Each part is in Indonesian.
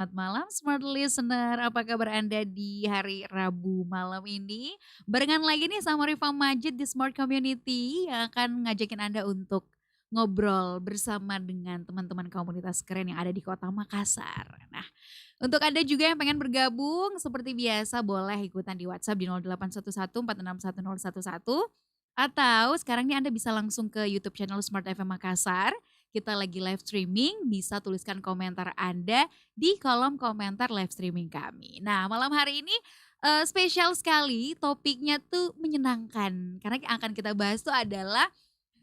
Selamat malam smart listener, apa kabar Anda di hari Rabu malam ini? Barengan lagi nih sama Rifa Majid di Smart Community yang akan ngajakin Anda untuk ngobrol bersama dengan teman-teman komunitas keren yang ada di kota Makassar. Nah, untuk Anda juga yang pengen bergabung seperti biasa boleh ikutan di WhatsApp di 0811 461011 atau sekarang nih Anda bisa langsung ke YouTube channel Smart FM Makassar. Kita lagi live streaming, bisa tuliskan komentar Anda di kolom komentar live streaming kami. Nah, malam hari ini spesial sekali, topiknya tuh menyenangkan. Karena yang akan kita bahas tuh adalah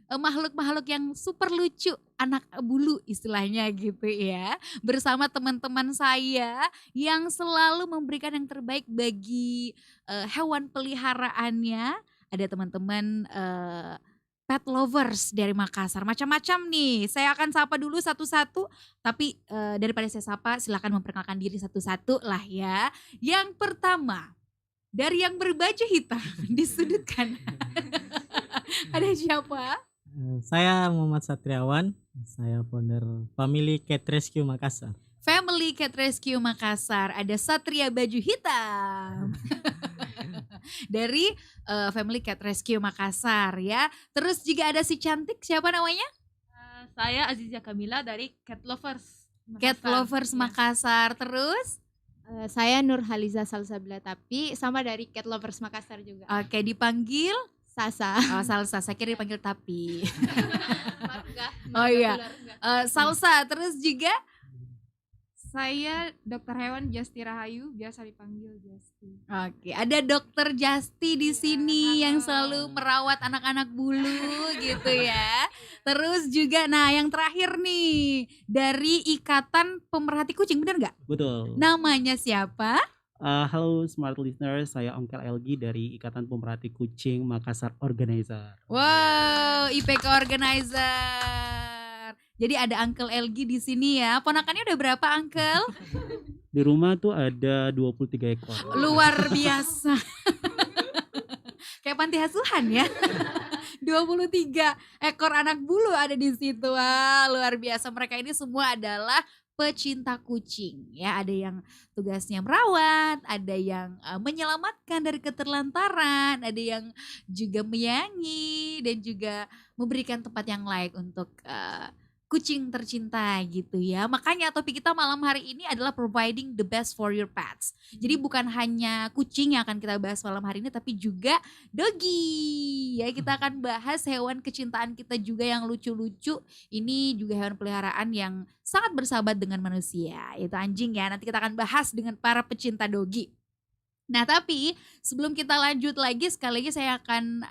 makhluk-makhluk yang super lucu, anak bulu istilahnya gitu ya. Bersama teman-teman saya yang selalu memberikan yang terbaik bagi hewan peliharaannya. Ada teman-teman pet lovers dari Makassar, macam-macam nih. Saya akan sapa dulu satu-satu, tapi daripada saya sapa silakan memperkenalkan diri satu-satu lah ya. Yang pertama, dari yang berbaju hitam di sudut kanan. Ada siapa? Saya Muhammad Satriawan, saya founder Family Cat Rescue Makassar. Family Cat Rescue Makassar, ada Satria Baju Hitam. Dari Family Cat Rescue Makassar ya. Terus juga ada si cantik, siapa namanya? Saya Azizia Kamila dari Cat Lovers Cat Makassar. Lovers Iya. Makassar. Terus Saya Nurhaliza Salsabila tapi sama dari Cat Lovers Makassar juga. oke dipanggil Sasa. Salsa, saya kira dipanggil tapi. Marga, Oh iya. keluarga. Salsa, terus juga Saya Dokter Hewan Jasti Rahayu, biasa dipanggil Jasti. oke, ada Dokter Jasti di sini yang selalu merawat anak-anak bulu gitu ya. Terus juga, nah yang terakhir nih dari Ikatan Pemerhati Kucing, benar nggak? Betul. Namanya siapa? Halo smart listeners, saya Ongkel Elgi dari Ikatan Pemerhati Kucing Makassar Organizer. Wow, IPK Organizer. Jadi ada Uncle Elgi di sini ya. Ponakannya udah berapa Uncle? Di rumah tuh ada 23 ekor. Luar biasa. Kayak panti asuhan ya. 23 ekor anak bulu ada di situ. Wah, luar biasa. Mereka ini semua adalah pecinta kucing ya. Ada yang tugasnya merawat, ada yang menyelamatkan dari keterlantaran, ada yang juga menyayangi dan juga memberikan tempat yang layak untuk kucing tercinta gitu ya. Makanya topik kita malam hari ini adalah providing the best for your pets. Jadi bukan hanya kucing yang akan kita bahas malam hari ini, tapi juga doggy. Ya, kita akan bahas hewan kecintaan kita juga yang lucu-lucu. Ini juga hewan peliharaan yang sangat bersahabat dengan manusia. Itu anjing ya. Nanti kita akan bahas dengan para pecinta doggy. Nah tapi sebelum kita lanjut lagi, sekali lagi saya akan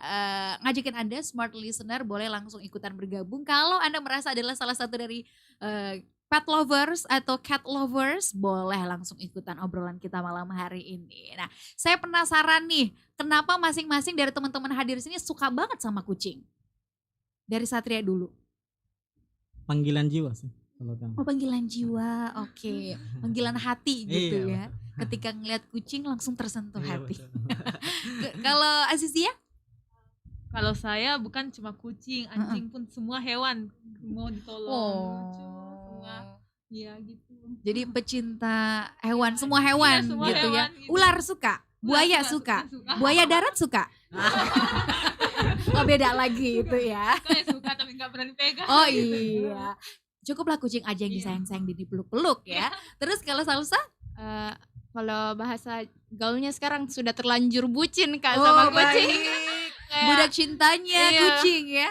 ngajakin Anda smart listener boleh langsung ikutan bergabung. Kalau Anda merasa adalah salah satu dari pet lovers atau cat lovers, boleh langsung ikutan obrolan kita malam hari ini. Nah saya penasaran nih, kenapa masing-masing dari teman-teman hadir sini suka banget sama kucing? Dari Satria dulu. Panggilan jiwa sih kalau kamu. Oh panggilan jiwa, oke. Panggilan hati gitu Iya, ya. Ketika ngeliat kucing langsung tersentuh Iya, hati. betul. Kalau Azizia? Kalau saya bukan cuma kucing, anjing pun semua hewan mau ditolong. Lucu semua. Iya gitu. Jadi pecinta hewan, semua hewan Iya, semua gitu ya. hewan gitu. Ular suka, buaya suka, buaya darat suka. Oh beda lagi itu ya. Saya suka tapi nggak berani pegang. Oh gitu. iya. Cukuplah kucing aja yang Iya. disayang-sayang, dipeluk-peluk ya. Terus kalau Salsa? Kalau bahasa gaulnya sekarang sudah terlanjur bucin Kak Oh, sama kucing. baik. Kayak Budak cintanya Iya. kucing ya.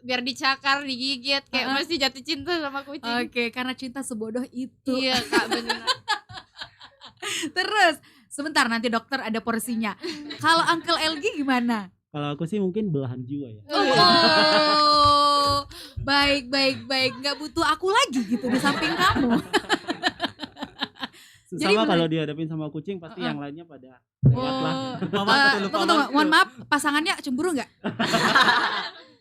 biar dicakar, digigit, kayak pasti jatuh cinta sama kucing. Oke, karena cinta sebodoh itu. Iya Kak, benar. Terus sebentar nanti dokter ada porsinya. Kalau Uncle Elgi gimana? Kalau aku sih mungkin belahan jiwa ya. Oh, baik. Nggak butuh aku lagi gitu di samping kamu. Jadi Sama bener- kalau dihadapin sama kucing pasti yang lainnya pada lewat lah. Tunggu. Mohon maaf, pasangannya cemburu nggak?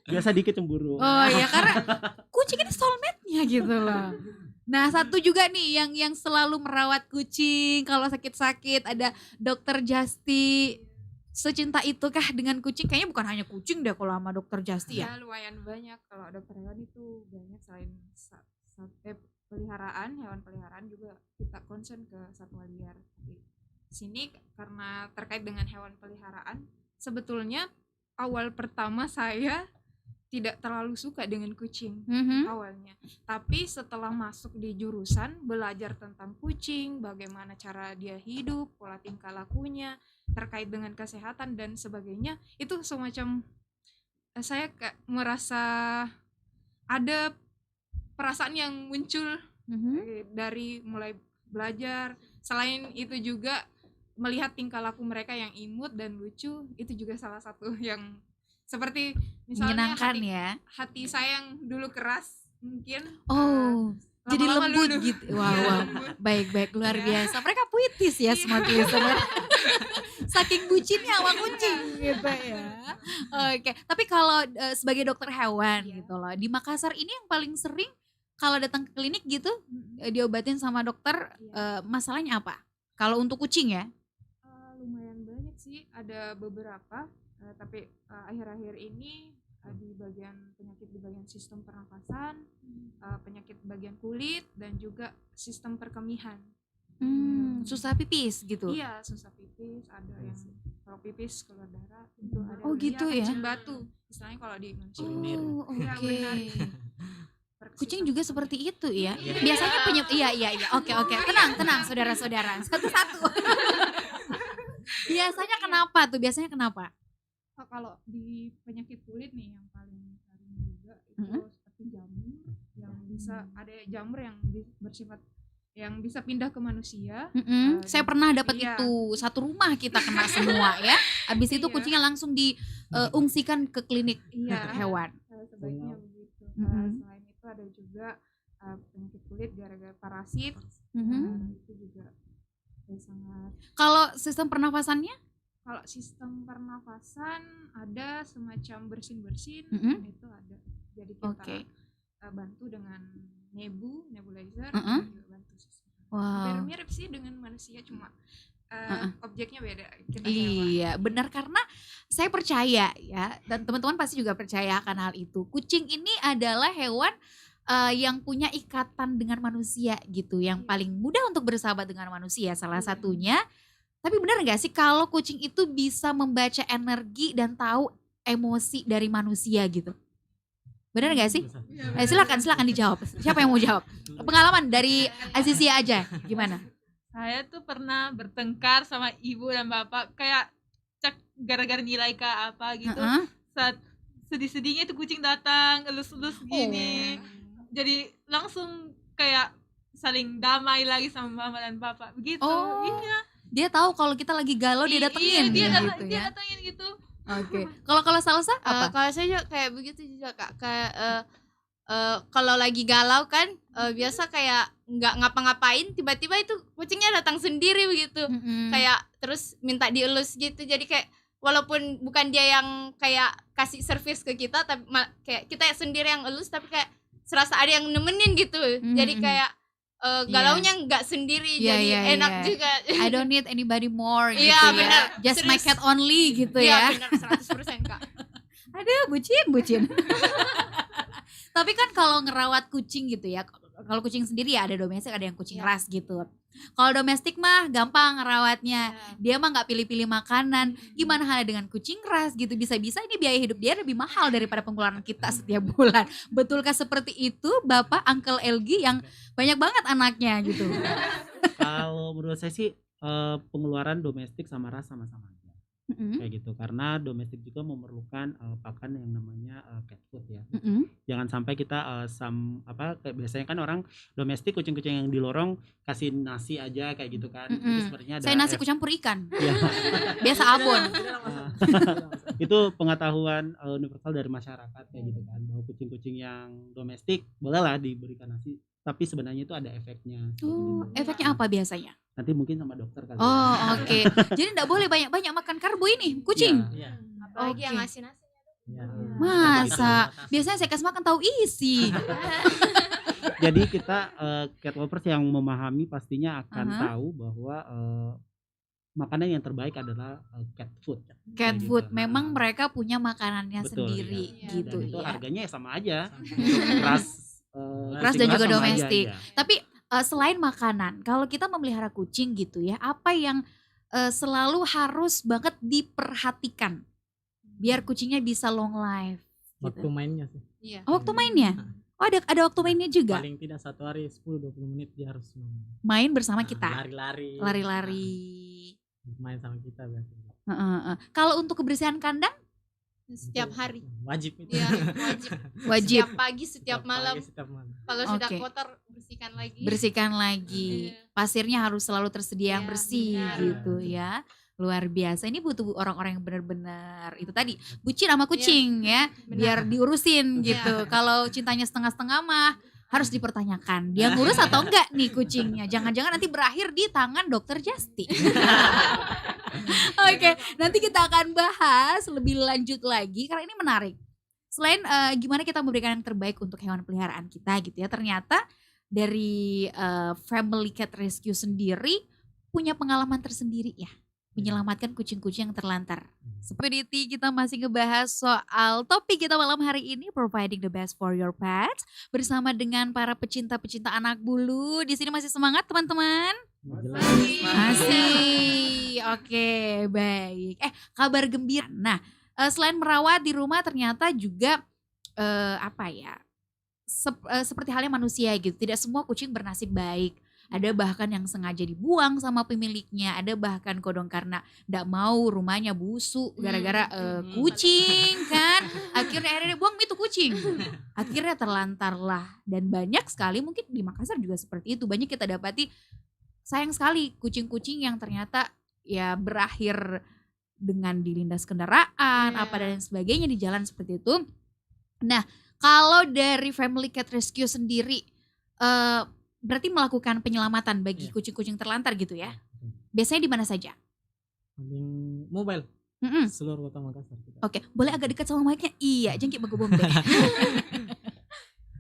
Biasa dikit cemburu. Oh iya, karena kucing ini soulmate-nya gitu loh. Nah satu juga nih yang selalu merawat kucing, kalau sakit-sakit ada Dokter Jasti. Secinta itukah dengan kucing? Kayaknya bukan hanya kucing deh kalau sama Dokter Jasti ya. Ya lumayan banyak, kalau dokter hewan itu banyak selain hewan peliharaan juga kita concern ke satwa liar. Di sini karena terkait dengan hewan peliharaan, sebetulnya awal pertama saya tidak terlalu suka dengan kucing awalnya. Tapi setelah masuk di jurusan, belajar tentang kucing, bagaimana cara dia hidup, pola tingkah lakunya, terkait dengan kesehatan dan sebagainya, itu semacam saya kayak merasa ada perasaan yang muncul dari mulai belajar. Selain itu juga melihat tingkah laku mereka yang imut dan lucu, itu juga salah satu yang seperti misalnya Menyenangkan ya. hati saya yang dulu keras mungkin Jadi lama-lama lembut luluh. gitu. Wow. Baik-baik, luar Iya. biasa. Mereka puitis ya semua listener. Saking bucinnya sama kucing gitu ya. Oke, tapi kalau sebagai dokter hewan gitu loh, di Makassar ini yang paling sering kalau datang ke klinik gitu diobatin sama dokter, masalahnya apa? Kalau untuk kucing ya? Lumayan banyak sih, ada beberapa, tapi akhir-akhir ini di bagian penyakit di bagian sistem pernafasan, penyakit bagian kulit dan juga sistem perkemihan. Susah pipis gitu. Iya, susah pipis, ada yang kalau pipis keluar darah itu ada. Oh, gitu ya? Kencing batu, istilahnya kalau di manusia. Oh, Iya, oke. benar. Kucing juga seperti itu ya. Iya. Biasanya iya. Oke. Tenang saudara-saudara. Satu-satu. Biasanya kenapa tuh? Kalau di penyakit kulit nih yang paling sering juga itu seperti jamur yang bisa ada jamur yang bersifat yang bisa pindah ke manusia. Saya pernah dapat Iya. itu. Satu rumah kita kena semua ya. Habis itu Iya. kucingnya langsung diungsikan ke klinik Iya. hewan. Sebaiknya begitu. Selain itu ada juga penyakit kulit gara-gara parasit. Itu juga sangat. Kalau sistem pernafasannya? Kalau sistem pernafasan ada semacam bersin-bersin, itu ada. Jadi kita bantu dengan nebulizer, juga bantu sistem. Hampir Wow. mirip sih dengan manusia, cuma objeknya beda. Kita Iya, benar karena saya percaya ya, dan teman-teman pasti juga percaya akan hal itu. Kucing ini adalah hewan yang punya ikatan dengan manusia gitu, yang paling mudah untuk bersahabat dengan manusia salah satunya. Tapi benar nggak sih kalau kucing itu bisa membaca energi dan tahu emosi dari manusia gitu? Benar nggak sih? Silakan dijawab. Siapa yang mau jawab? Pengalaman dari Azizia aja, gimana? Saya tuh pernah bertengkar sama ibu dan bapak kayak gara-gara nilai kah apa gitu. Saat sedih-sedihnya itu kucing datang elus-elus gini. Jadi langsung kayak saling damai lagi sama mama dan bapak begitu. Iya. Dia tahu kalau kita lagi galau dia datengin dia gitu dia ya. datengin gitu. Oke. Kalau Salsa apa? Kalau saya juga kayak begitu juga Kak. Kayak kalau lagi galau kan biasa kayak nggak ngapa-ngapain tiba-tiba itu kucingnya datang sendiri begitu. Kayak terus minta dielus gitu. Jadi kayak walaupun bukan dia yang kayak kasih servis ke kita tapi kayak kita sendiri yang elus tapi kayak serasa ada yang nemenin gitu. Jadi kayak galaunya nggak sendiri jadi enak juga. I don't need anybody more gitu Iya, ya. benar. Just my Serius. cat only gitu Iya ya. benar 100% Kak. Aduh, bucin. Tapi kan kalau ngerawat kucing gitu ya, kalau kucing sendiri ya ada domestik, ada yang kucing ras gitu. Kalau domestik mah gampang ngerawatnya, dia mah nggak pilih-pilih makanan. Gimana halnya dengan kucing ras gitu, bisa-bisa ini biaya hidup dia lebih mahal daripada pengeluaran kita setiap bulan. Betulkah seperti itu Bapak Uncle Elgi yang banyak banget anaknya gitu? Kalau menurut saya sih pengeluaran domestik sama ras sama-sama aja. Kayak gitu, karena domestik juga memerlukan pakan yang namanya cat food ya. Jangan sampai kita kayak biasanya kan orang domestik kucing-kucing yang di lorong kasih nasi aja kayak gitu kan. Itu sebenarnya ada Saya nasi kucampur ikan. Ya. Biasa abon. Itu pengetahuan universal dari masyarakat kayak gitu kan, bahwa kucing-kucing yang domestik bolehlah diberikan nasi, tapi sebenarnya itu ada efeknya. Efeknya apa biasanya? Nanti mungkin sama dokter kali. Oh, oke. Jadi enggak boleh banyak-banyak makan karbo ini, kucing. Iya. Apalagi yang Oke. ngasih nasi. Iya. Masa? Biasanya saya kasih makan tahu isi. Jadi kita cat lovers yang memahami pastinya akan Aha. tahu bahwa makanan yang terbaik adalah cat food. Cat Kayak food, gitu. memang Nah, mereka punya makanannya betul, sendiri iya. gitu Dan itu ya. harganya ya sama aja. Ras Ras kucing dan juga sama aja, domestik. iya. Tapi selain makanan, kalau kita memelihara kucing gitu ya, apa yang selalu harus banget diperhatikan biar kucingnya bisa long life Waktu gitu. mainnya sih. Iya. Oh, waktu mainnya? Oh, ada waktu mainnya juga? Paling tidak 1 hari 10-20 menit dia harus main. Main bersama Nah, kita? Lari-lari. Lari-lari. Main sama kita biasanya. Kalau untuk kebersihan kandang? Setiap hari. Wajib itu. Iya, wajib. Wajib. Setiap pagi, setiap malam. Setiap malam. Kalau sudah Oke. kotor bersihkan lagi. Bersihkan lagi. Iya. Pasirnya harus selalu tersedia yang Iya, bersih benar. gitu ya. Luar biasa. Ini butuh orang-orang yang benar-benar itu tadi bucin sama kucing ya, biar diurusin gitu. Kalau cintanya setengah-setengah mah harus dipertanyakan. Dia ngurus atau enggak nih kucingnya? Jangan-jangan nanti berakhir di tangan dokter Justi. Oke, nanti kita akan bahas lebih lanjut lagi karena ini menarik. Selain gimana kita memberikan yang terbaik untuk hewan peliharaan kita gitu ya. Ternyata dari Family Cat Rescue sendiri punya pengalaman tersendiri ya, menyelamatkan kucing-kucing yang terlantar. Seperti kita masih ngebahas soal topik kita malam hari ini, providing the best for your pets, bersama dengan para pecinta-pecinta anak bulu. Di sini masih semangat teman-teman? Masih. Oke, baik. Kabar gembira. Nah, selain merawat di rumah ternyata juga seperti halnya manusia gitu. Tidak semua kucing bernasib baik. Ada bahkan yang sengaja dibuang sama pemiliknya, ada bahkan kodong karena gak mau rumahnya busuk gara-gara kucing kan. Akhirnya buang itu kucing. Akhirnya terlantar lah. Dan banyak sekali mungkin di Makassar juga seperti itu. Banyak kita dapati sayang sekali kucing-kucing yang ternyata ya berakhir dengan dilindas kendaraan, apa dan sebagainya di jalan seperti itu. Nah, kalau dari Family Cat Rescue sendiri berarti melakukan penyelamatan bagi kucing-kucing terlantar gitu ya. Biasanya di mana saja? Paling mobile. Seluruh kota Makassar. Oke, boleh agak dekat sama mic-nya? Iya, jengki bagobom deh.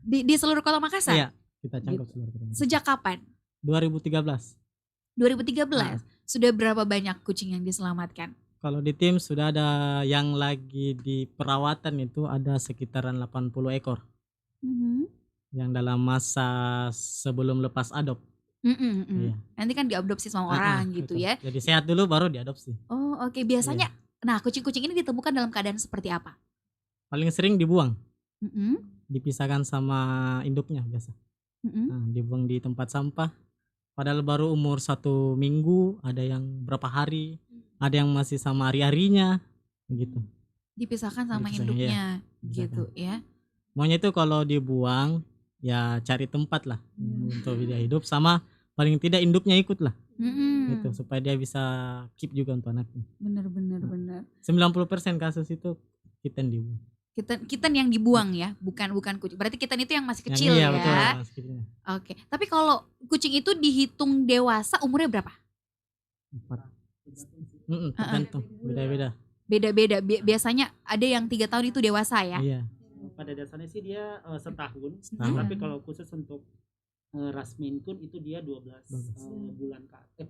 di seluruh kota Makassar? Iya, kita cangkap seluruh kota Makassar. Sejak kapan? 2013. 2013. Sudah berapa banyak kucing yang diselamatkan? Kalau di tim sudah ada yang lagi di perawatan itu ada sekitaran 80 ekor. Yang dalam masa sebelum lepas adop. Iya. Nanti kan diadopsi sama orang gitu betul. ya. Jadi sehat dulu baru diadopsi. Oh oke. Biasanya, nah kucing-kucing ini ditemukan dalam keadaan seperti apa? Paling sering dibuang. Dipisahkan sama induknya biasa. Nah, dibuang di tempat sampah. Padahal baru umur 1 minggu, ada yang berapa hari, ada yang masih sama hari-harinya gitu. Dipisahkan sama Dipisahkan, induknya iya. gitu ya. Maunya itu kalau dibuang ya cari tempat lah untuk dia hidup, sama paling tidak induknya ikut lah gitu, supaya dia bisa keep juga untuk anaknya. Bener. 90% kasus itu kitten dibuang. Kitten yang dibuang ya, bukan kucing. Berarti kitten itu yang masih kecil Iya, ya. betul, masih kecilnya. Oke. Tapi kalau kucing itu dihitung dewasa umurnya berapa? 4. Tergantung, beda-beda. Beda-beda. Biasanya ada yang 3 tahun itu dewasa ya. Iya. Pada dasarnya sih dia setahun, tapi kalau khusus untuk ras Maine Coon itu dia 14 bulan ke atas,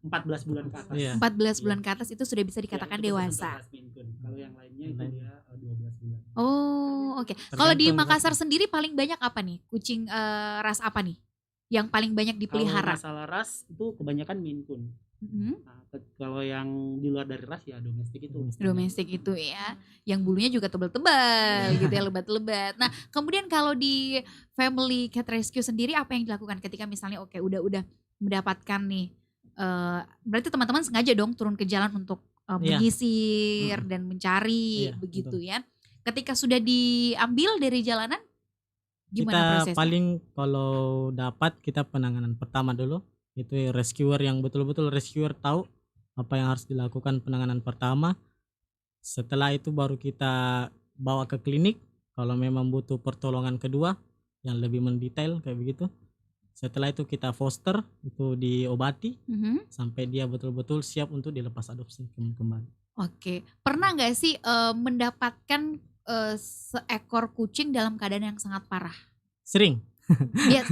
14 bulan ke atas. Iya. 14 bulan ke atas itu sudah bisa dikatakan Ya, itu khusus dewasa. untuk ras Maine Coon. Kalau yang lainnya itu dia 12 bulan. Oh, oke. Kalau di Tergantung Makassar sendiri paling banyak apa nih? Kucing ras apa nih? Yang paling banyak dipelihara? Kalau masalah ras itu kebanyakan Maine Coon. Nah, kalau yang di luar dari ras ya domestik itu. Domestik itu ya, yang bulunya juga tebal-tebal gitu ya, lebat-lebat. Nah, kemudian kalau di Family Cat Rescue sendiri apa yang dilakukan ketika misalnya udah mendapatkan nih, berarti teman-teman sengaja dong turun ke jalan untuk menyisir dan mencari begitu ya. Ketika sudah diambil dari jalanan, gimana kita prosesnya? paling kalau dapat kita penanganan pertama dulu, itu rescuer yang betul-betul rescuer tahu apa yang harus dilakukan penanganan pertama. Setelah itu baru kita bawa ke klinik kalau memang butuh pertolongan kedua yang lebih mendetail kayak begitu. Setelah itu kita foster, itu diobati sampai dia betul-betul siap untuk dilepas adopsi kembali. Oke, pernah nggak sih mendapatkan seekor kucing dalam keadaan yang sangat parah? Sering.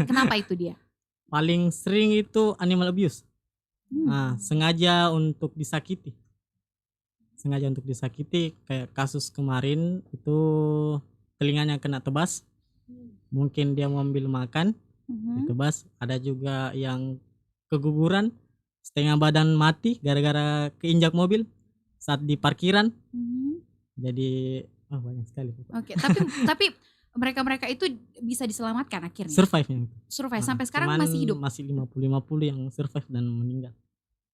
Kenapa itu dia? Paling sering itu animal abuse. Nah, sengaja untuk disakiti. Kayak kasus kemarin itu telinganya kena tebas. mungkin dia mau ambil makan itu bas. Ada juga yang keguguran setengah badan mati gara-gara keinjak mobil saat di parkiran. Jadi banyak sekali. Oke, tapi mereka itu bisa diselamatkan akhirnya. Survive sampai sekarang masih hidup. Masih 50-50 yang survive dan meninggal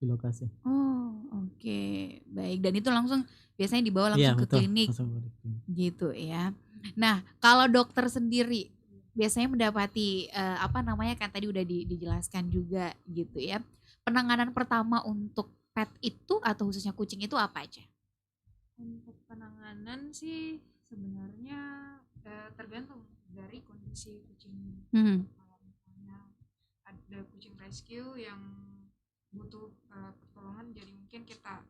di lokasi. Oh, oke. Baik, dan itu langsung biasanya dibawa langsung ke klinik. Gitu ya. Nah, kalau dokter sendiri biasanya mendapati kan tadi udah dijelaskan juga gitu ya. Penanganan pertama untuk pet itu atau khususnya kucing itu apa aja? Untuk penanganan sih sebenarnya tergantung dari kondisi kucingnya. Kalau misalnya ada kucing rescue yang butuh pertolongan, jadi mungkin kita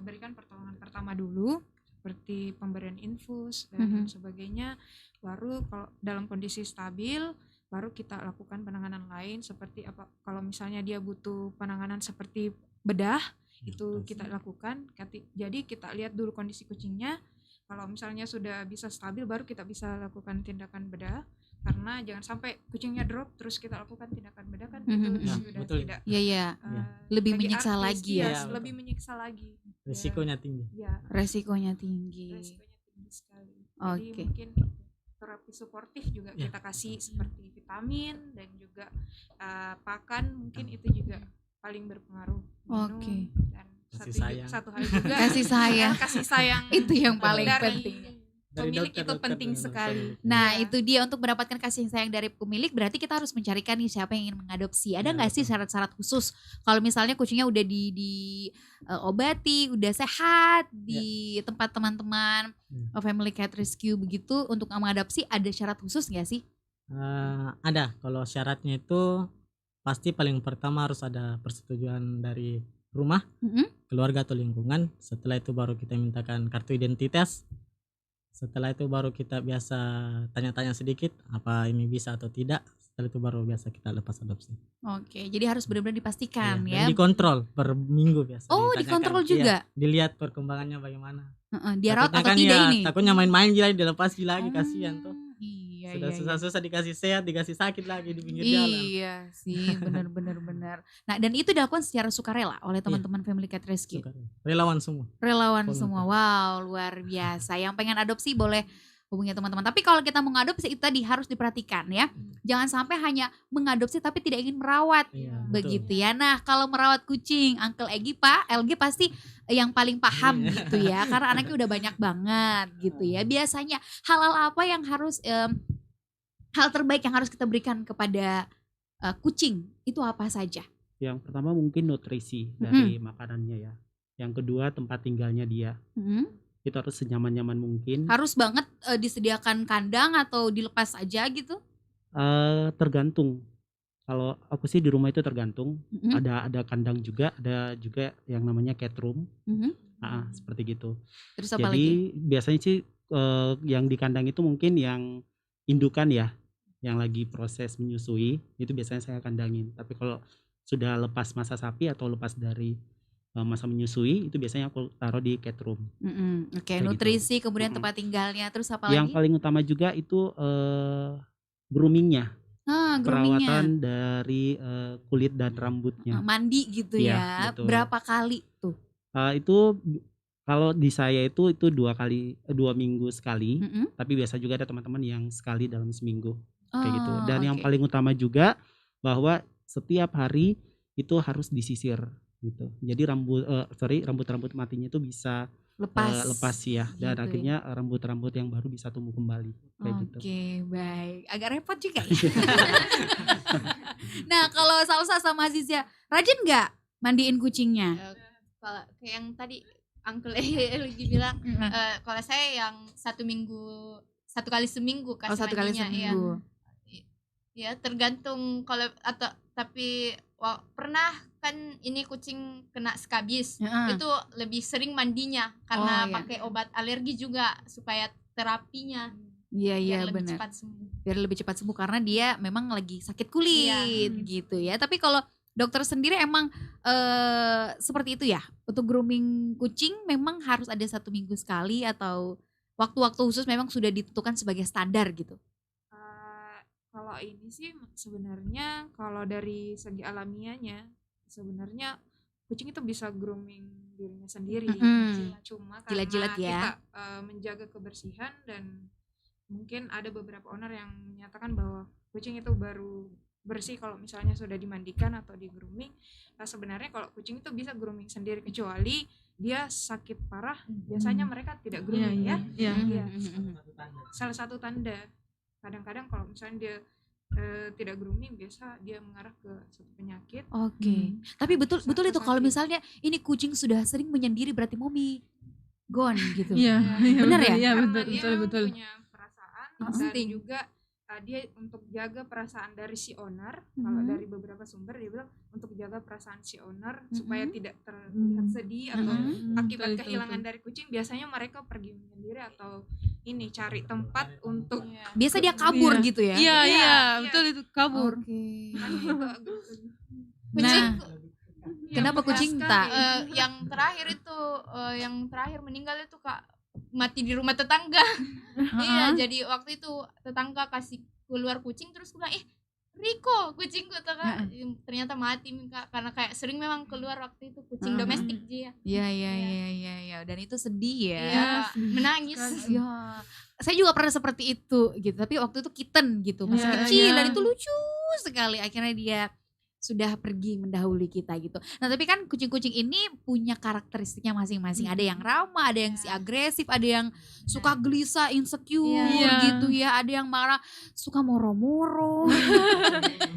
berikan pertolongan pertama dulu seperti pemberian infus dan sebagainya. Baru kalau dalam kondisi stabil baru kita lakukan penanganan lain seperti apa, kalau misalnya dia butuh penanganan seperti bedah itu kita lakukan. Jadi kita lihat dulu kondisi kucingnya. Kalau misalnya sudah bisa stabil baru kita bisa lakukan tindakan bedah, karena jangan sampai kucingnya drop terus kita lakukan tindakan bedah kan itu sudah tidak lebih menyiksa lagi ya. Lebih menyiksa lagi. Risikonya tinggi. Ya. Resikonya tinggi Sekali. Oke. Jadi mungkin terapi suportif juga kita kasih seperti vitamin dan juga pakan, mungkin itu juga paling berpengaruh. Oke. Dan Kasih satu hal juga kasih sayang itu yang paling dari penting. pemilik itu penting sekali. Nah, itu dia, untuk mendapatkan kasih sayang dari pemilik berarti kita harus mencarikan nih siapa yang ingin mengadopsi. Ada nggak sih syarat-syarat khusus kalau misalnya kucingnya udah obati, udah sehat di tempat teman-teman Family Cat Rescue begitu, untuk mengadopsi ada syarat khusus nggak sih? Ada. Kalau syaratnya itu pasti paling pertama harus ada persetujuan dari rumah, keluarga atau lingkungan. Setelah itu baru kita mintakan kartu identitas. Setelah itu baru kita biasa tanya-tanya sedikit apa ini bisa atau tidak. Setelah itu baru biasa kita lepas adopsi. Oke, jadi harus benar-benar dipastikan ya. Dan dikontrol per minggu biasa. Oh, dikontrol juga. Dilihat perkembangannya bagaimana. Dia rawat atau kan tidak ini? Takutnya main-main gila dilepas lagi, kasihan tuh. Iya, Sudah susah-susah dikasih sehat, dikasih sakit lagi di pinggir jalan. Iya sih, benar. Nah, dan itu dilakukan secara sukarela oleh teman-teman Family Cat Rescue. Relawan semua. Semua. Wow, luar biasa. Yang pengen adopsi boleh hubungi teman-teman. Tapi kalau kita mau ngadopsi itu tadi harus diperhatikan ya. Jangan sampai hanya mengadopsi tapi tidak ingin merawat. Begitu ya. Nah, kalau merawat kucing, Uncle Egy, Pak LG pasti yang paling paham gitu ya. Karena anaknya udah banyak banget gitu ya. Biasanya hal-hal apa yang harus hal terbaik yang harus kita berikan kepada kucing itu apa saja? Yang pertama mungkin nutrisi dari makanannya ya. Yang kedua tempat tinggalnya dia. Itu harus senyaman-nyaman mungkin. Harus banget disediakan kandang atau dilepas aja gitu? Tergantung. Kalau aku sih di rumah itu tergantung. Ada kandang juga, ada juga yang namanya cat room. Seperti gitu. Terus apa Jadi lagi? biasanya sih yang di kandang itu mungkin yang indukan ya, yang lagi proses menyusui itu biasanya saya kandangin. Tapi kalau sudah lepas masa sapi atau lepas dari masa menyusui itu biasanya aku taruh di cat room. Oke, nutrisi gitu. Kemudian tempat tinggalnya, terus apa lagi? Yang paling utama juga itu groomingnya. Perawatan groomingnya dari kulit dan rambutnya. Mandi gitu ya. Berapa kali tuh? Itu kalau di saya itu 2 minggu sekali. Tapi biasa juga ada teman-teman yang sekali dalam seminggu kayak gitu. Dan yang paling utama juga bahwa setiap hari itu harus disisir gitu. Jadi rambut-rambut matinya itu bisa lepas ya, dan gitu akhirnya rambut-rambut yang baru bisa tumbuh kembali kayak gitu. Oke, baik. Agak repot juga ya. Nah, kalau Salsa sama Azizia rajin nggak mandiin kucingnya? Kalau kayak yang tadi Uncle lagi bilang, kalau saya yang 1 kali seminggu kasih satu kali seminggu. Ya tergantung kalau tapi pernah kan ini kucing kena skabis, itu lebih sering mandinya karena pakai obat alergi juga supaya terapinya. Iya benar. Biar lebih cepat sembuh karena dia memang lagi sakit kulit gitu ya. Tapi kalau dokter sendiri emang seperti itu ya, untuk grooming kucing memang harus ada 1 minggu sekali atau waktu-waktu khusus memang sudah ditentukan sebagai standar gitu? Kalau ini sih sebenarnya kalau dari segi alamiahnya sebenarnya kucing itu bisa grooming dirinya sendiri. Cuma karena Jilat-jilat ya. kita menjaga kebersihan dan mungkin ada beberapa owner yang menyatakan bahwa kucing itu baru bersih kalau misalnya sudah dimandikan atau di grooming. Nah, sebenarnya kalau kucing itu bisa grooming sendiri kecuali dia sakit parah, biasanya mereka tidak grooming ya. Iya. Salah satu tanda. Kadang-kadang kalau misalnya dia tidak grooming, biasa dia mengarah ke suatu penyakit. Oke. Tapi betul itu kalau misalnya ini kucing sudah sering menyendiri berarti mommy gone gitu. Iya, Benar ya? Iya, Karena betul. dia punya perasaan dan juga dia untuk jaga perasaan dari si owner. Kalau dari beberapa sumber dia bilang untuk jaga perasaan si owner supaya tidak terlihat sedih atau akibat kehilangan dari kucing, biasanya mereka pergi menyendiri atau ini cari tempat untuk Biasa dia kabur gitu ya. Iya, betul itu kabur. Oke. kan itu agak- Nah, Iya, kenapa berat kucing sekali. tak? Yang terakhir itu yang terakhir meninggal itu Kak mati di rumah tetangga. Iya, jadi waktu itu tetangga kasih keluar kucing terus bilang Riko kucingku ternyata mati Kak, karena kayak sering memang keluar waktu itu kucing domestik dia. Iya. Dan itu sedih ya. Iya, menangis. Ya. Saya juga pernah seperti itu gitu, tapi waktu itu kitten gitu, masih Iya, kecil iya. dan itu lucu sekali. Akhirnya dia sudah pergi mendahului kita gitu. Nah, tapi kan kucing-kucing ini punya karakteristiknya masing-masing. Ada yang ramah, ada yang si agresif, ada yang suka gelisah, insecure Iya. gitu ya. Ada yang marah, suka moro-moro.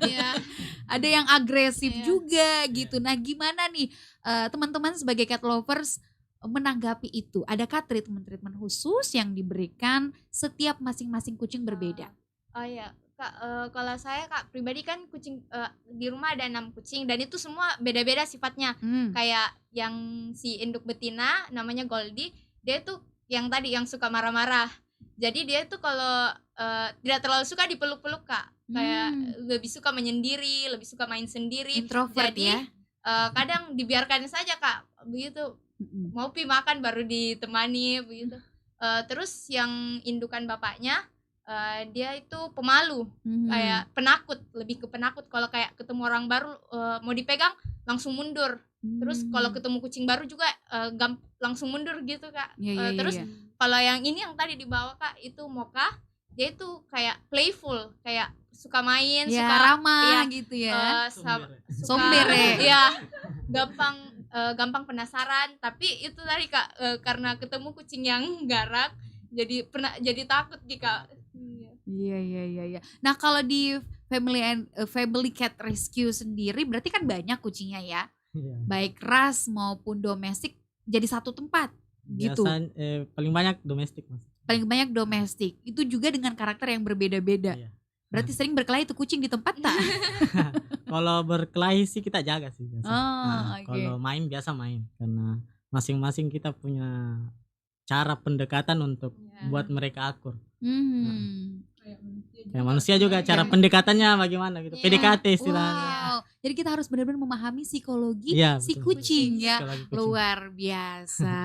Iya. Ada yang agresif Iya. juga gitu. Nah, gimana nih teman-teman sebagai cat lovers menanggapi itu? Adakah treatment-treatment khusus yang diberikan setiap masing-masing kucing berbeda? Oh iya, Kak, kalau saya Kak pribadi kan kucing di rumah ada 6 kucing dan itu semua beda-beda sifatnya. Kayak yang si induk betina namanya Goldie, dia tuh yang tadi yang suka marah-marah. Jadi dia tuh kalau tidak terlalu suka dipeluk-peluk Kak. Kayak lebih suka menyendiri, lebih suka main sendiri. Introvert Jadi ya. kadang dibiarkan saja Kak, begitu. Mau pi makan baru ditemani begitu. Terus yang indukan bapaknya dia itu pemalu, kayak penakut, lebih ke penakut. Kalau kayak ketemu orang baru mau dipegang langsung mundur. Terus kalau ketemu kucing baru juga langsung mundur gitu Kak. Terus kalau yang ini yang tadi dibawa Kak itu Mocha, dia itu kayak playful, kayak suka main, Ya, suka ramah gitu ya. Sombere. Iya, gampang penasaran. Tapi itu tadi Kak karena ketemu kucing yang garang, jadi takut Kak. Iya. Nah, kalau di family cat rescue sendiri berarti kan banyak kucingnya ya. Iya. Baik ras maupun domestik jadi satu tempat gitu. Biasanya paling banyak domestik Mas. Paling banyak domestik. Itu juga dengan karakter yang berbeda-beda. Iya. Berarti sering berkelahi tuh kucing di tempat tak? Kalau berkelahi sih kita jaga sih biasa. Oke. Kalau main biasa main karena masing-masing kita punya cara pendekatan untuk buat mereka akur. Kayak manusia juga cara pendekatannya bagaimana gitu. PDKT istilahnya. Wow. Jadi kita harus benar-benar memahami psikologi Iya, si betul. kucing ya. Psikologi kucing. Luar biasa.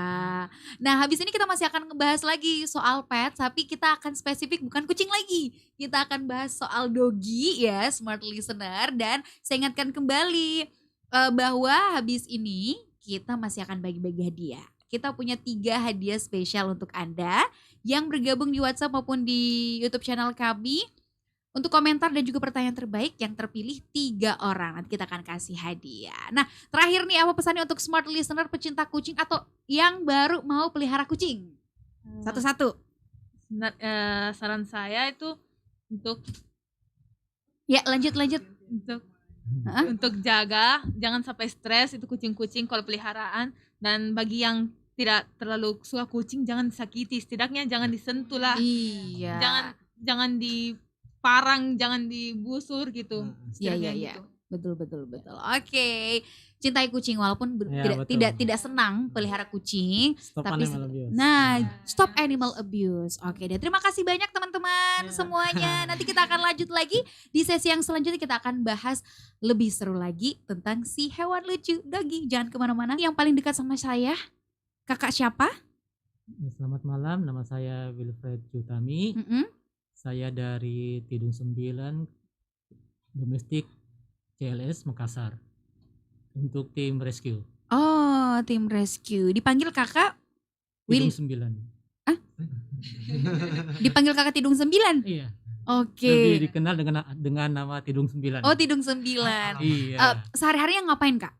Nah, habis ini kita masih akan ngebahas lagi soal pet, tapi kita akan spesifik bukan kucing lagi. Kita akan bahas soal doggy ya, smart listener. Dan saya ingatkan kembali bahwa habis ini kita masih akan bagi-bagi hadiah. Kita punya 3 hadiah spesial untuk Anda yang bergabung di WhatsApp maupun di YouTube channel kami. Untuk komentar dan juga pertanyaan terbaik yang terpilih 3 orang. Nanti kita akan kasih hadiah. Nah, terakhir nih apa pesannya untuk smart listener pecinta kucing atau yang baru mau pelihara kucing? Satu-satu. Saran saya itu untuk Ya, lanjut. untuk jaga jangan sampai stres itu kucing-kucing kalau peliharaan, dan bagi yang tidak terlalu suka kucing jangan disakiti, setidaknya jangan disentuh lah. Iya. Jangan diparang, jangan digusur gitu. Setidaknya Iya. gitu. Betul. Oke. Cintai kucing walaupun Ya, betul. tidak senang pelihara kucing. Stop Tapi animal abuse. Nah, stop animal abuse. Oke deh, terima kasih banyak teman-teman semuanya. Nanti kita akan lanjut lagi di sesi yang selanjutnya, kita akan bahas lebih seru lagi tentang si hewan lucu doggy. Jangan kemana-mana. Yang paling dekat sama saya, kakak siapa? Selamat malam, nama saya Wilfred Jutami. Saya dari Tidung 9 domestik CLS Makassar untuk tim rescue. Oh, tim rescue. Dipanggil kakak Will. Tidung 9. Dipanggil kakak Tidung 9. Iya. Oke. Lebih dikenal dengan nama Tidung 9. Oh, Tidung 9. Iya. Sehari-harinya ngapain, Kak?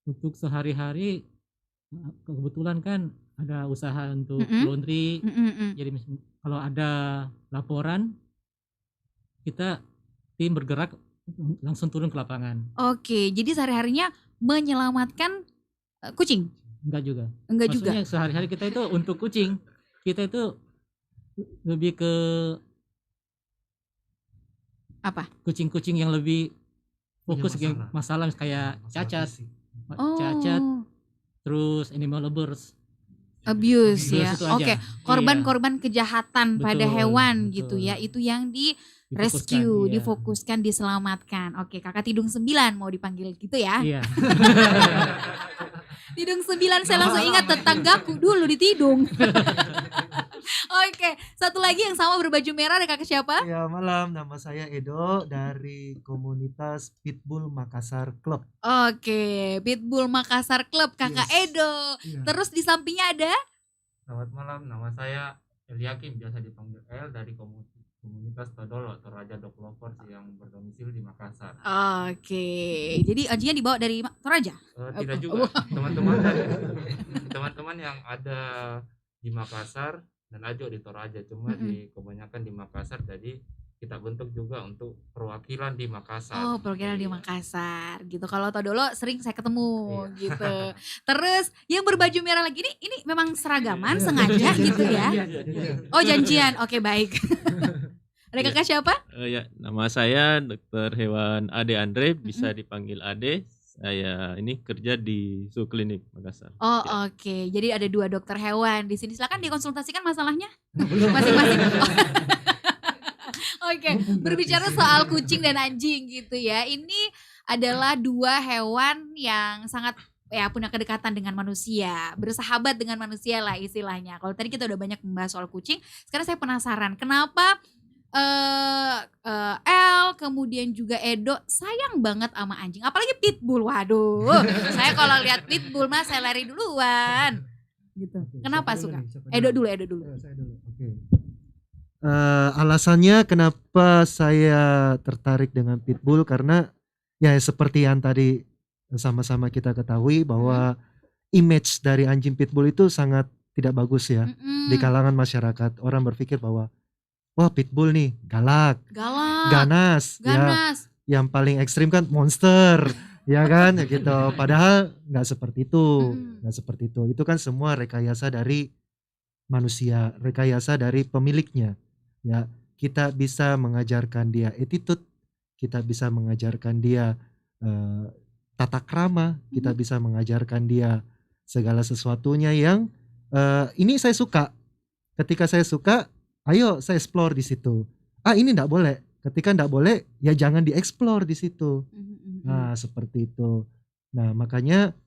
Untuk sehari-hari kebetulan kan ada usaha untuk laundry. Jadi kalau ada laporan kita tim bergerak langsung turun ke lapangan. Oke, jadi sehari-harinya menyelamatkan kucing? Enggak juga. Maksudnya sehari-hari kita itu untuk kucing. Kita itu lebih ke apa? Kucing-kucing yang lebih fokus ke masalah kayak cacat. Cacat, terus animal abuse ya. Oke, korban-korban iya. kejahatan pada hewan gitu ya. Itu yang di rescue, difokuskan, diselamatkan. Oke, kakak Tidung 9 mau dipanggil gitu ya. Iya. Tidung 9 saya langsung ingat tetanggaku dulu di Tidung. Oke, satu lagi yang sama berbaju merah ada kakak siapa? Ya, malam, nama saya Edo dari komunitas Pitbull Makassar Club. Oke, Pitbull Makassar Club, kakak Edo. Terus di sampingnya ada? Selamat malam, nama saya Eliakim, biasa dipanggil El, dari komunitas Todolo, Toraja Dog Lovers yang berdomisili di Makassar. Oke, jadi anjingnya dibawa dari Toraja? Tidak juga, teman-teman yang ada di Makassar dan Ajo di Toraja, cuma di kebanyakan di Makassar, jadi kita bentuk juga untuk perwakilan di Makassar. Oh, perwakilan di Makassar gitu. Kalau Todolo sering saya ketemu gitu. Terus yang berbaju merah lagi ini memang seragaman sengaja gitu ya? Oh, janjian. Oke, baik. Ada kakak siapa? Ya, nama saya Dr. Hewan Ade Andre, bisa dipanggil Ade. Saya ini kerja di Klinik Makassar. Oh, oke. Jadi ada 2 dokter hewan di sini. Silakan dikonsultasikan masalahnya masing-masing. Oke, berbicara soal kucing dan anjing gitu ya. Ini adalah 2 hewan yang sangat punya kedekatan dengan manusia, bersahabat dengan manusia lah istilahnya. Kalau tadi kita udah banyak membahas soal kucing, sekarang saya penasaran kenapa El kemudian juga Edo sayang banget sama anjing, apalagi pitbull. Waduh, saya kalau lihat pitbull mah saya lari duluan gitu. Kenapa suka? Edo dulu. Saya dulu. Oke. Alasannya kenapa saya tertarik dengan pitbull karena ya seperti yang tadi sama-sama kita ketahui bahwa image dari anjing pitbull itu sangat tidak bagus ya di kalangan masyarakat. Orang berpikir bahwa wah, pitbull nih galak, ganas. Ya, yang paling ekstrim kan monster, ya kan, gitu. Padahal nggak seperti itu, Itu kan semua rekayasa dari manusia, rekayasa dari pemiliknya. Ya, kita bisa mengajarkan dia attitude, kita bisa mengajarkan dia tata krama, kita bisa mengajarkan dia segala sesuatunya yang ini saya suka. Ketika saya suka, ayo saya explore di situ. Ini enggak boleh. Ketika enggak boleh, ya jangan dieksplor di situ. Nah, seperti itu. Nah, makanya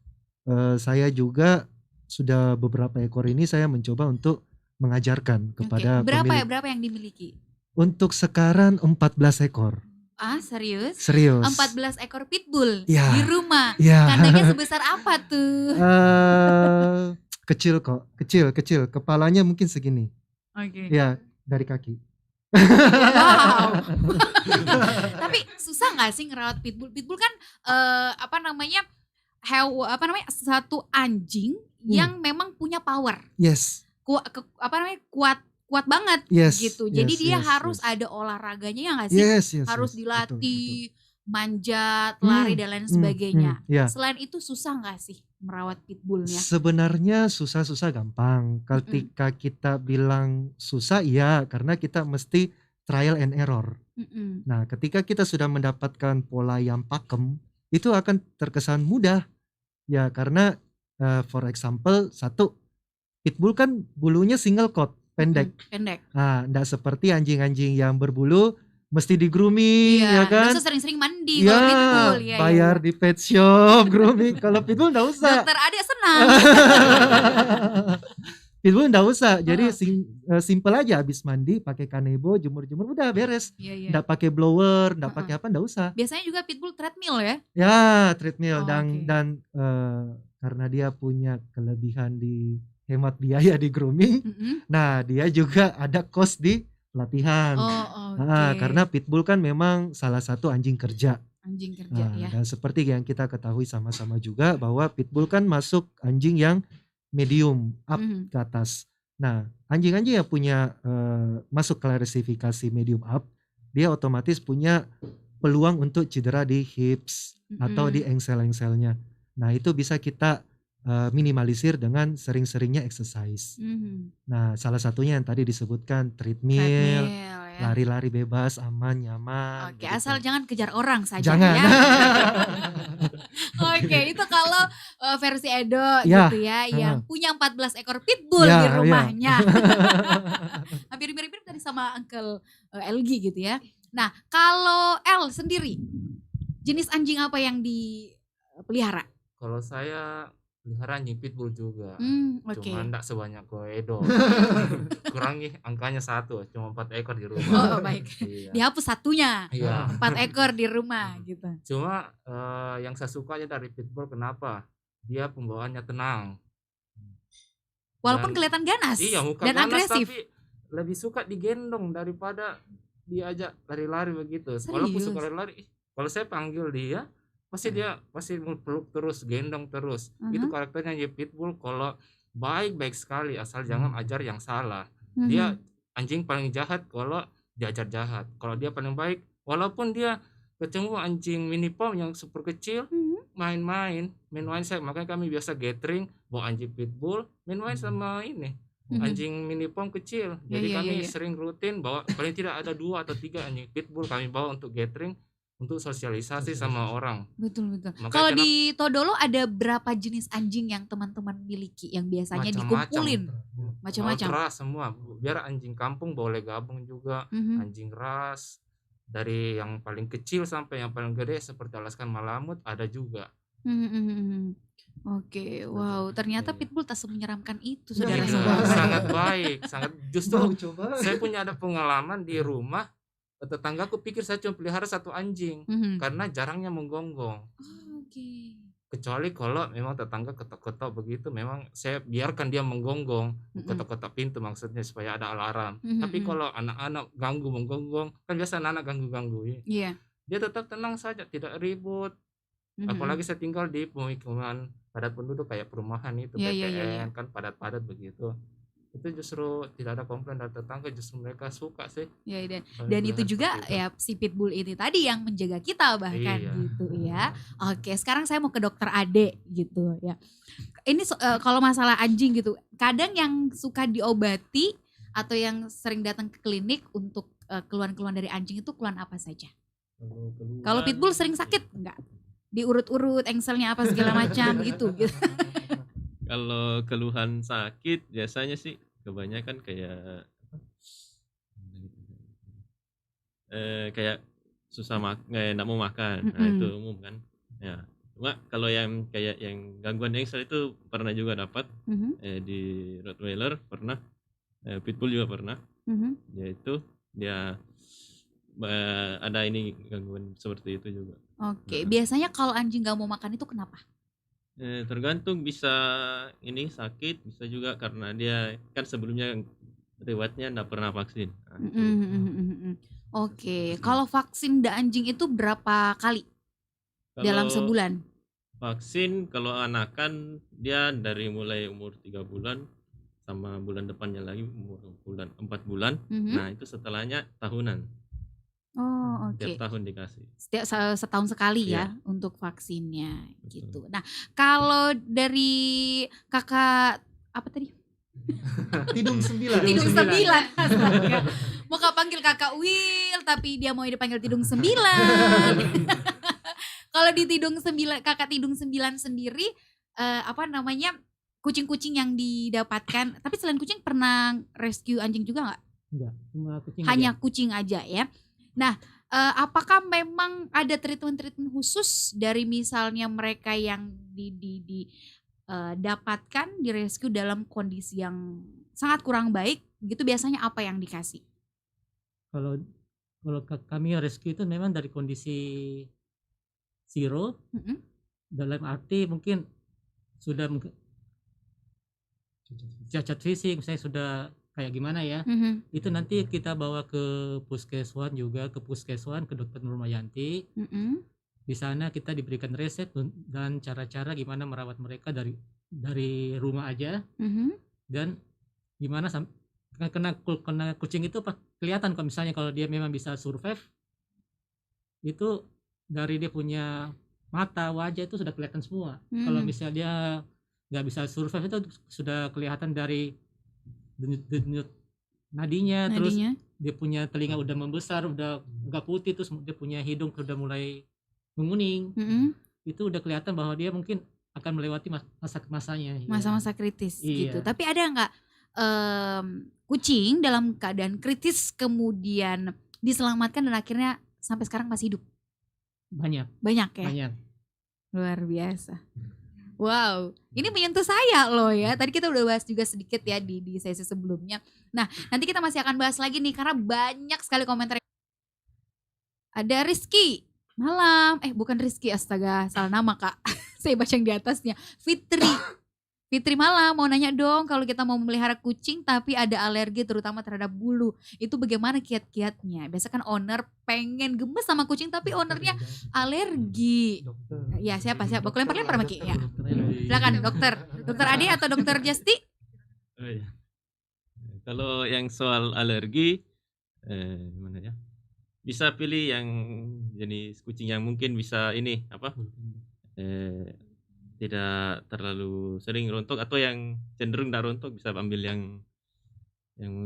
saya juga sudah beberapa ekor ini saya mencoba untuk mengajarkan kepada pemilik. Berapa yang dimiliki? Untuk sekarang 14 ekor. Serius? Serius. 14 ekor pitbull ya, di rumah. Ya. Kandangnya sebesar apa tuh? Kecil kok, kecil. Kepalanya mungkin segini. Oke. Ya, dari kaki. Wow. Tapi susah nggak sih ngerawat pitbull? Pitbull kan satu anjing yang memang punya power. Yes. Kuat banget gitu. Jadi dia harus ada olahraganya ya nggak sih? Yes, harus dilatih, betul. Manjat, lari dan lain sebagainya. Yeah. Selain itu susah nggak sih merawat pitbullnya? Sebenarnya susah gampang. Ketika kita bilang susah, ya karena kita mesti trial and error. Nah, ketika kita sudah mendapatkan pola yang pakem, itu akan terkesan mudah. Ya, karena for example, satu, pitbull kan bulunya single coat, pendek. Nah, enggak seperti anjing-anjing yang berbulu mesti di grooming, ya kan? Harus sering-sering mandi kalau pitbull. Bayar di pet shop, grooming. Kalau pitbull enggak usah. Dokter Ade senang. Pitbull enggak usah. Jadi Heeh. simple aja, habis mandi pakai kanebo, jemur-jemur udah beres. Iya, iya. Enggak pakai blower, enggak Heeh. pakai apa, enggak usah. Biasanya juga pitbull treadmill ya? Ya, treadmill Oke. dan karena dia punya kelebihan di hemat biaya di grooming. Nah, dia juga ada cost di pelatihan. Oh, Karena pitbull kan memang salah satu anjing kerja. Anjing kerja ya. Dan seperti yang kita ketahui sama-sama juga bahwa pitbull kan masuk anjing yang medium up ke atas. Nah, anjing-anjing yang punya masuk klasifikasi medium up, dia otomatis punya peluang untuk cedera di hips atau di engsel-engselnya. Nah, itu bisa kita minimalisir dengan sering-seringnya exercise. Nah, salah satunya yang tadi disebutkan treadmill, ya. lari-lari bebas, aman, nyaman. Oke, asal jangan kejar orang saja Jangan. ya. Oke, itu kalau versi Edo Ya, gitu ya, yang punya 14 ekor pitbull Ya, di ya. rumahnya. Hampir mirip-mirip tadi sama Uncle LG gitu ya. Nah, kalau L sendiri, jenis anjing apa yang dipelihara? Kalau saya pelihara anjing pitbull juga. Oke. Cuma enggak sebanyak Koedo. Kurangi angkanya 1, cuma 4 ekor di rumah. Oh, baik. Iya. Dihapus satunya. Iya. 4 ekor di rumah gitu. Cuma yang saya sukanya dari pitbull kenapa? Dia pembawaannya tenang. Walaupun Dan- kelihatan ganas Iya, muka dan ganas agresif. tapi lebih suka digendong daripada diajak lari-lari begitu. Walaupun Serius? suka lari-lari, kalau saya panggil dia, pasti dia pasti peluk terus, gendong terus. Itu karakternya ya pitbull. Kalau baik-baik sekali, asal jangan ajar yang salah. Dia anjing paling jahat kalau diajar jahat. Kalau dia paling baik, walaupun dia ketemu anjing mini pom yang super kecil, main-main saya, makanya kami biasa gathering bawa anjing pitbull main-main sama ini anjing mini pom kecil. Jadi Iya, kami iya. sering rutin bawa, paling tidak ada 2 atau 3 anjing pitbull kami bawa untuk gathering, untuk sosialisasi sama orang. Betul. Makanya Kalau kenapa- di Todolo ada berapa jenis anjing yang teman-teman miliki yang biasanya Macam-macam. dikumpulin? Mau Macam-macam. ras semua, biar anjing kampung boleh gabung juga, anjing ras dari yang paling kecil sampai yang paling gede seperti Alaskan Malamut ada juga. Oke, wow, ternyata Iya. pitbull tak semenyeramkan itu, Iya, saudara-saudara. Sangat baik, sangat justru Mau coba? saya punya ada pengalaman di rumah, tetanggaku pikir saya cuma pelihara 1 anjing karena jarangnya menggonggong. Oke. Kecuali kalau memang tetangga ketok-ketok begitu, memang saya biarkan dia menggonggong, ketok-ketok pintu maksudnya supaya ada alarm. Tapi kalau anak-anak ganggu menggonggong, kan biasa anak-anak ganggu-ganggu ya. Iya. Dia tetap tenang saja, tidak ribut. Apalagi saya tinggal di pemukiman padat penduduk kayak perumahan itu, Iya, PTN, iya, iya. kan padat-padat begitu. Itu justru tidak ada komplain dari tetangga, justru mereka suka sih. Ya, dan pelihara itu juga seperti itu. ya si pitbull ini tadi yang menjaga kita bahkan Iya. gitu ya. Oke, sekarang saya mau ke dokter Ade gitu ya. Ini kalau masalah anjing gitu, kadang yang suka diobati atau yang sering datang ke klinik untuk keluhan-keluhan dari anjing itu keluhan apa saja? Kalau pitbull sering sakit enggak? Diurut-urut engselnya apa segala macam gitu. Kalau keluhan sakit biasanya sih kebanyakan kayak kayak susah nggak mau makan. Nah, itu umum kan. Ya. Cuma kalau yang kayak yang gangguan engsel itu pernah juga dapat di Rottweiler pernah, Pitbull juga pernah. Yaitu dia ada ini gangguan seperti itu juga. Oke, biasanya kalau anjing gak mau makan itu kenapa? Tergantung, bisa ini sakit, bisa juga karena dia kan sebelumnya riwayatnya enggak pernah vaksin. Nah, itu. Oke, kalau vaksin anjing itu berapa kali dalam Kalau sebulan? vaksin kalau anakan dia dari mulai umur 3 bulan sama bulan depannya lagi umur 4 bulan. Nah, itu setelahnya tahunan. Oh, oke. Tiap tahun dikasih. Setiap setahun sekali ya Iya. untuk vaksinnya Betul. gitu. Nah, kalau dari kakak apa tadi? Tidung 9. Tidung 9. Astaga. Mau kak panggil kakak Will tapi dia mau dipanggil Tidung 9. Kalau di Tidung 9, kakak Tidung 9 sendiri apa namanya? Kucing-kucing yang didapatkan, tapi selain kucing pernah rescue anjing juga nggak? Enggak, cuma kucing Hanya aja. kucing aja ya. Nah, apakah memang ada treatment khusus dari misalnya mereka yang dapatkan di rescue dalam kondisi yang sangat kurang baik, gitu biasanya apa yang dikasih? Kalau kami rescue itu memang dari kondisi zero, dalam arti mungkin sudah cacat fisik, misalnya sudah kayak gimana ya, itu nanti kita bawa ke puskeswan juga, ke Dr. Nurmayanti. Di sana kita diberikan resep dan cara-cara gimana merawat mereka dari rumah aja, dan gimana kena kucing itu kelihatan kalau misalnya kalau dia memang bisa survive, itu dari dia punya mata, wajah itu sudah kelihatan semua. Kalau misalnya dia nggak bisa survive itu sudah kelihatan dari denyut nadinya, terus dia punya telinga udah membesar, udah agak putih, terus dia punya hidung udah mulai menguning. Itu udah kelihatan bahwa dia mungkin akan melewati masa-masanya, masa-masa kritis gitu. Iya. Tapi ada nggak kucing dalam keadaan kritis kemudian diselamatkan dan akhirnya sampai sekarang masih hidup? Banyak ya? Banyak. Luar biasa. Wow, ini menyentuh saya loh ya. Tadi kita udah bahas juga sedikit ya di sesi sebelumnya. Nah, nanti kita masih akan bahas lagi nih karena banyak sekali komentar. Ada Rizky, malam. Bukan Rizky, astaga, salah nama Kak. Saya baca yang di atasnya. Fitri malam, mau nanya dong, kalau kita mau memelihara kucing tapi ada alergi terutama terhadap bulu, itu bagaimana kiat-kiatnya? Biasa kan owner pengen gemes sama kucing tapi ownernya alergi. Ya siapa? Boleh lempar-lempar sama Ki ya. Silakan dokter Adi atau dokter Justi? Kalau yang soal alergi, gimana ya? Bisa pilih yang jenis kucing yang mungkin bisa ini apa? Tidak terlalu sering rontok, atau yang cenderung tidak rontok bisa ambil yang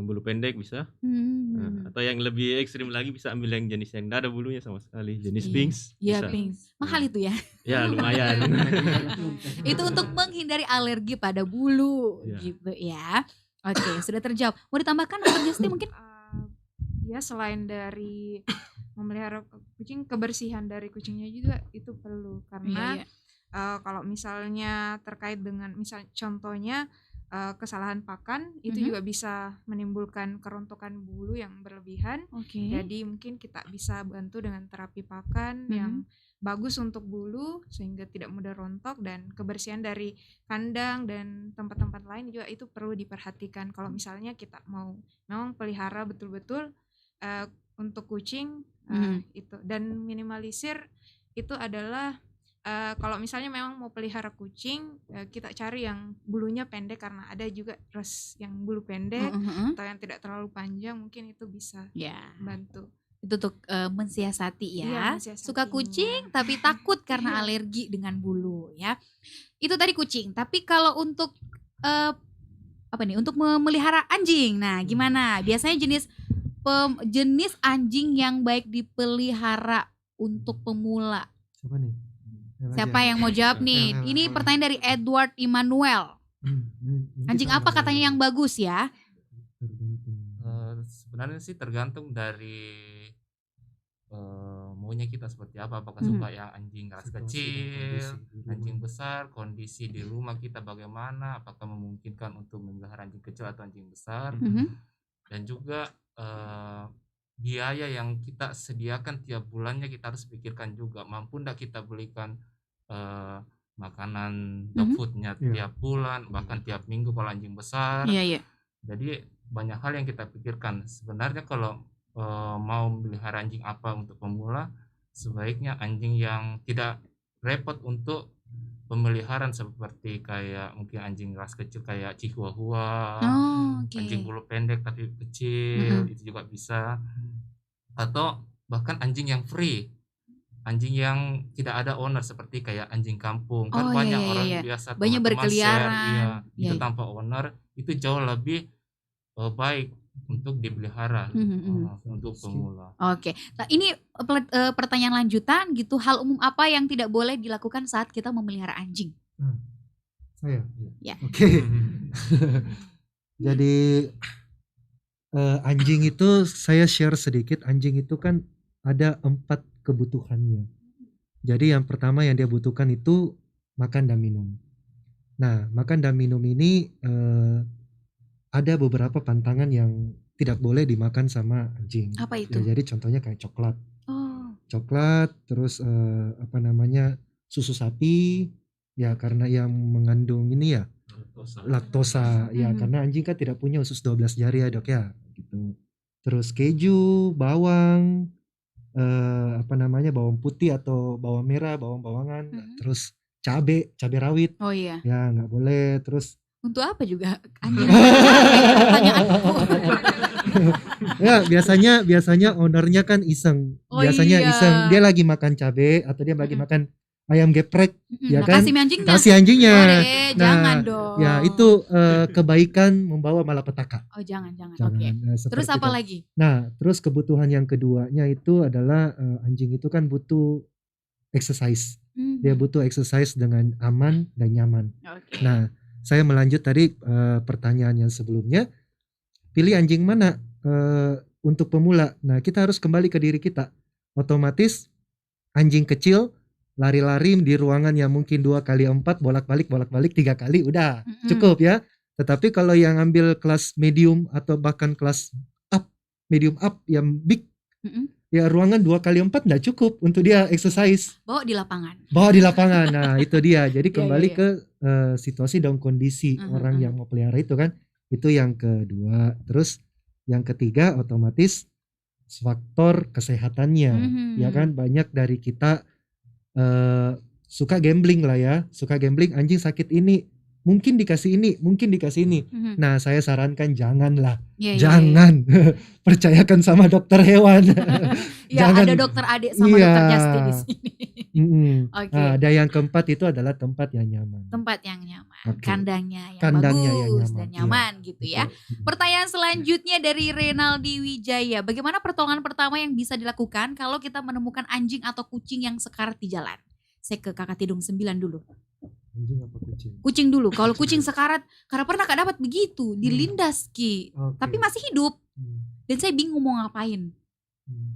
bulu pendek bisa. Atau yang lebih ekstrim lagi bisa ambil yang jenis yang tidak ada bulunya sama sekali, jenis Pinks. Iya, Pinks. Mahal itu ya? Ya lumayan. Itu untuk menghindari alergi pada bulu gitu ya. Oke, sudah terjawab. Mau ditambahkan Dr. Justi mungkin? Ya selain dari memelihara kucing, kebersihan dari kucingnya juga itu perlu karena kalau misalnya terkait dengan contohnya kesalahan pakan itu juga bisa menimbulkan kerontokan bulu yang berlebihan. Jadi mungkin kita bisa bantu dengan terapi pakan yang bagus untuk bulu sehingga tidak mudah rontok, dan kebersihan dari kandang dan tempat-tempat lain juga itu perlu diperhatikan. Kalau misalnya kita mau memang pelihara betul-betul untuk kucing itu, dan minimalisir itu adalah kalau misalnya memang mau pelihara kucing, kita cari yang bulunya pendek karena ada juga ras yang bulu pendek atau yang tidak terlalu panjang, mungkin itu bisa bantu. Itu untuk mensiasati ya. Iya, mensiasatinya. Suka kucing tapi takut karena alergi dengan bulu ya. Itu tadi kucing. Tapi kalau untuk untuk memelihara anjing, nah gimana? Biasanya jenis anjing yang baik dipelihara untuk pemula. Siapa nih? Siapa yang mau jawab nih? Ini pertanyaan dari Edward Immanuel. Anjing apa katanya yang bagus ya? Sebenarnya sih tergantung dari maunya kita seperti apa. Apakah suka yang anjing ras kecil, anjing besar, kondisi di rumah kita bagaimana, apakah memungkinkan untuk memelihara anjing kecil atau anjing besar, dan juga biaya yang kita sediakan tiap bulannya kita harus pikirkan juga, mampu enggak kita belikan makanan dog foodnya tiap bulan, bahkan tiap minggu kalau anjing besar. Jadi banyak hal yang kita pikirkan. Sebenarnya kalau mau melihara anjing apa untuk pemula, sebaiknya anjing yang tidak repot untuk pemeliharaan, seperti kayak mungkin anjing ras kecil kayak Chihuahua, anjing bulu pendek tapi kecil, itu juga bisa. Atau bahkan anjing yang free, anjing yang tidak ada owner seperti kayak anjing kampung. Kan banyak orang biasa banyak berkeliaran. Itu tanpa owner, itu jauh lebih baik untuk dipelihara untuk pemula. Oke. Nah, ini pertanyaan lanjutan gitu, hal umum apa yang tidak boleh dilakukan saat kita memelihara anjing? Saya? Ya. Oke. Jadi anjing itu saya share sedikit. Anjing itu kan ada 4 kebutuhannya. Jadi yang pertama yang dia butuhkan itu makan dan minum. Nah, makan dan minum ini ada beberapa pantangan yang tidak boleh dimakan sama anjing. Apa itu? Ya, jadi contohnya kayak coklat. Oh. Coklat, terus susu sapi, ya karena yang mengandung ini ya laktosa, ya karena anjing kan tidak punya usus 12 jari ya dok ya, gitu. Terus keju, bawang, bawang putih atau bawang merah, bawang-bawangan, terus cabe rawit, Oh iya. ya nggak boleh. Terus Untuk apa juga anjing makan cabe? Pertanyaanku. ya biasanya ownernya kan iseng, Oh biasanya iya. iseng, dia lagi makan cabe atau dia lagi makan ayam geprek, ya Nah, kan? kasih anjingnya. Kasih anjingnya. Jangan dong. Ya itu kebaikan membawa malapetaka. Oh jangan. Jangan. Oke. Nah, Terus seperti apa itu. lagi? Nah, terus kebutuhan yang keduanya itu adalah anjing itu kan butuh exercise. Dia butuh exercise dengan aman dan nyaman. Oke. Nah, saya melanjut tadi pertanyaan yang sebelumnya. Pilih anjing mana untuk pemula. Nah, kita harus kembali ke diri kita. Otomatis anjing kecil lari-lari di ruangan yang mungkin 2x4 bolak-balik 3 kali udah cukup ya. Tetapi kalau yang ambil kelas medium atau bahkan kelas medium up yang big, ya ruangan 2x4 nggak cukup untuk dia exercise. Bawa di lapangan. Nah itu dia. Jadi kembali ke situasi dan kondisi orang yang mau pelihara itu kan. Itu yang kedua. Terus yang ketiga otomatis faktor kesehatannya. Ya kan, banyak dari kita suka gambling lah ya. Suka gambling, anjing sakit ini, mungkin dikasih ini. Nah, saya sarankan janganlah. Jangan. Percayakan sama dokter hewan. Ya, Jangan. ada dokter Ade sama dokter Justin di sini. Oke. Nah, ada yang keempat itu adalah tempat yang nyaman. Tempat yang nyaman, Oke. kandangnya Kandangnya yang bagus nyaman, dan iya. nyaman gitu ya. Betul. Pertanyaan selanjutnya dari Renaldi Wijaya. Bagaimana pertolongan pertama yang bisa dilakukan kalau kita menemukan anjing atau kucing yang sekarat di jalan? Saya ke Kakak Tidung 9 dulu. Anjing apa kucing? Kucing dulu. Kalau kucing sekarat, karena pernah Kak dapat begitu, dilindas Ki. Oke. Tapi masih hidup. Dan saya bingung mau ngapain.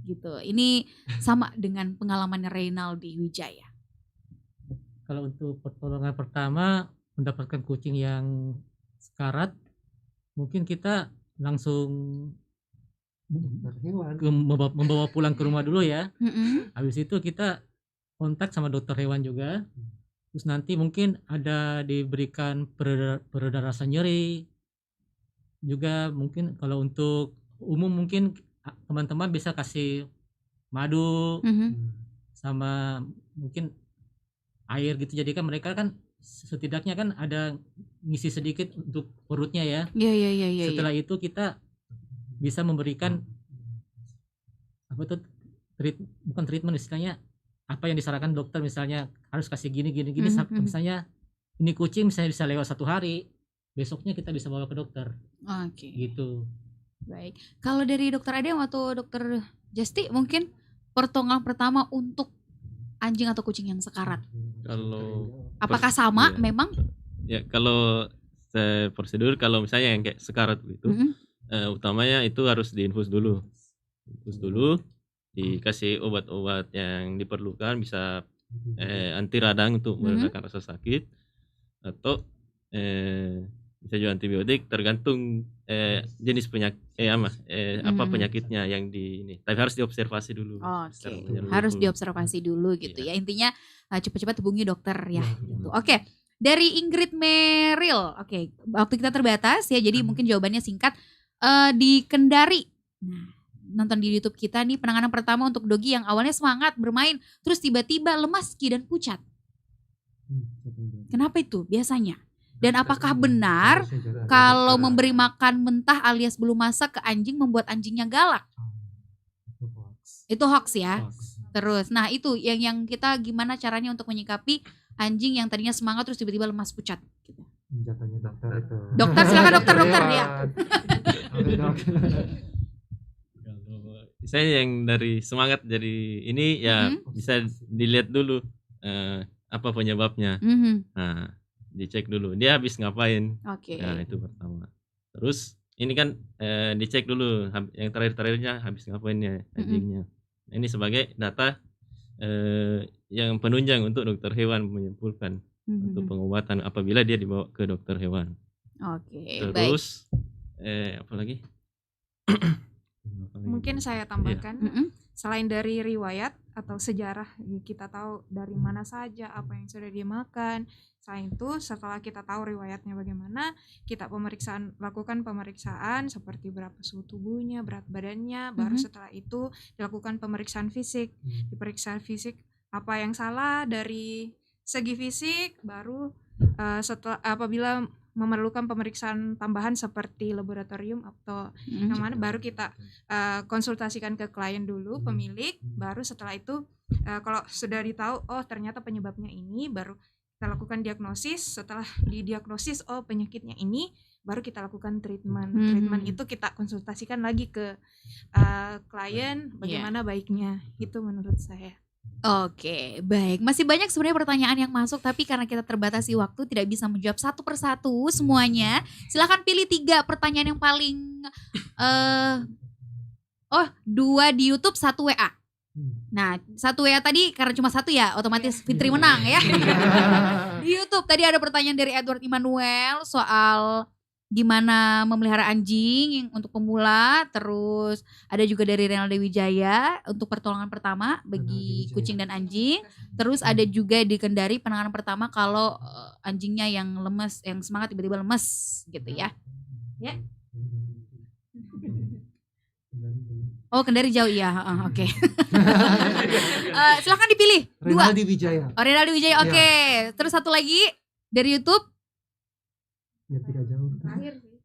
Gitu. Ini sama dengan pengalaman Renaldi Wijaya. Kalau untuk pertolongan pertama mendapatkan kucing yang sekarat, mungkin kita langsung membawa pulang ke rumah dulu ya. Habis itu kita kontak sama dokter hewan juga. Terus nanti mungkin ada diberikan pereda rasa nyeri. Juga mungkin kalau untuk umum mungkin teman-teman bisa kasih madu sama mungkin air gitu. Jadi kan mereka kan setidaknya kan ada ngisi sedikit untuk perutnya ya. Iya. Setelah itu kita bisa memberikan apa tuh bukan treatment, istilahnya apa yang disarankan dokter, misalnya harus kasih gini misalnya ini kucing misalnya bisa lewat 1 hari, besoknya kita bisa bawa ke dokter. Oke. Gitu. Baik. Kalau dari dokter Ade atau dokter Justi mungkin pertolongan pertama untuk anjing atau kucing yang sekarat. Kalau Apakah sama iya. memang? Ya kalau prosedur kalau misalnya yang kayak sekarat gitu, utamanya itu harus diinfus dulu. Dikasih obat-obat yang diperlukan, bisa anti radang untuk meredakan rasa sakit, atau bisa juga antibiotik tergantung jenis penyakit apa penyakitnya yang ini. Tapi harus diobservasi dulu. secara menyeluruh. Harus diobservasi dulu gitu ya. Intinya cepat-cepat hubungi dokter ya. Gitu. Oke. Dari Ingrid Meril. Oke, waktu kita terbatas ya. Jadi mungkin jawabannya singkat. Di Kendari. Nah, nonton di YouTube kita nih penanganan pertama untuk dogi yang awalnya semangat bermain, terus tiba-tiba lemas Ki dan pucat. Kenapa itu biasanya? Dan apakah benar kalau memberi makan mentah alias belum masak ke anjing membuat anjingnya galak? Itu hoax ya. Terus, nah itu yang kita gimana caranya untuk menyikapi anjing yang tadinya semangat terus tiba-tiba lemas pucat. Gitu. Jatahnya dokter itu. Dokter, silakan dokter ya. Saya yang dari semangat jadi ini ya bisa dilihat dulu apa penyebabnya. Nah, dicek dulu dia habis ngapain. Nah, itu pertama. Terus ini kan dicek dulu yang terakhirnya habis ngapain ya anjingnya. Ini sebagai data yang penunjang untuk dokter hewan menyimpulkan untuk pengobatan apabila dia dibawa ke dokter hewan. Oke, baik. Terus apa lagi? Mungkin saya tambahkan, selain dari riwayat atau sejarah, kita tahu dari mana saja apa yang sudah dia makan. Selain itu, setelah kita tahu riwayatnya bagaimana, kita lakukan pemeriksaan seperti berapa suhu tubuhnya, berat badannya, baru setelah itu dilakukan pemeriksaan fisik. Diperiksa fisik apa yang salah dari segi fisik, baru setelah apabila memerlukan pemeriksaan tambahan seperti laboratorium atau yang mana, baru kita konsultasikan ke klien dulu, pemilik, baru setelah itu kalau sudah ditahu oh ternyata penyebabnya ini, baru kita lakukan diagnosis. Setelah didiagnosis oh penyakitnya ini, baru kita lakukan treatment. Treatment itu kita konsultasikan lagi ke klien bagaimana baiknya, itu menurut saya. Oke, baik. Masih banyak sebenarnya pertanyaan yang masuk, tapi karena kita terbatasi waktu tidak bisa menjawab satu persatu semuanya. Silahkan pilih 3 pertanyaan yang paling 2 di YouTube, 1 WA. Nah, 1 WA tadi karena cuma 1 ya, otomatis Fitri menang ya. Di YouTube tadi ada pertanyaan dari Edward Immanuel soal gimana memelihara anjing untuk pemula, terus ada juga dari Renaldi Wijaya untuk pertolongan pertama bagi kucing dan anjing, terus ada juga di Kendari penanganan pertama kalau anjingnya yang lemes, yang semangat tiba-tiba lemes gitu ya. Ya. Oh, Kendari jauh ya, oke. Silakan dipilih 2. Renaldi Wijaya. Oh, Renaldi Wijaya, oke. Terus 1 lagi dari YouTube. Ya tidak jauh. Terakhir sih.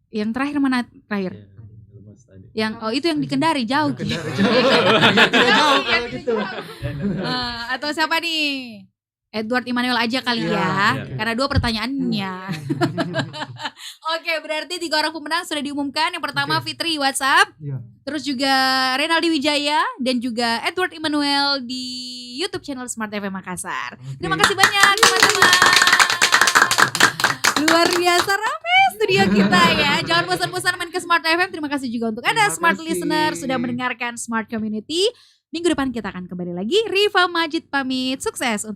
Yang terakhir mana terakhir? Yang itu yang di Kendari jauh. Tidak jauh kalau gitu. Atau siapa nih? Edward Immanuel aja kali ya, karena 2 pertanyaannya. Oke, berarti 3 orang pemenang sudah diumumkan. Yang pertama Fitri WhatsApp, terus juga Renaldi Wijaya dan juga Edward Immanuel di YouTube channel Smart FM Makassar. Terima kasih banyak teman-teman. Luar biasa rame studio kita ya. Jangan bosan-bosan main ke Smart FM. Terima kasih juga untuk Anda Smart Listener sudah mendengarkan Smart Community. Minggu depan kita akan kembali lagi. Rifa Majid pamit. Sukses untuk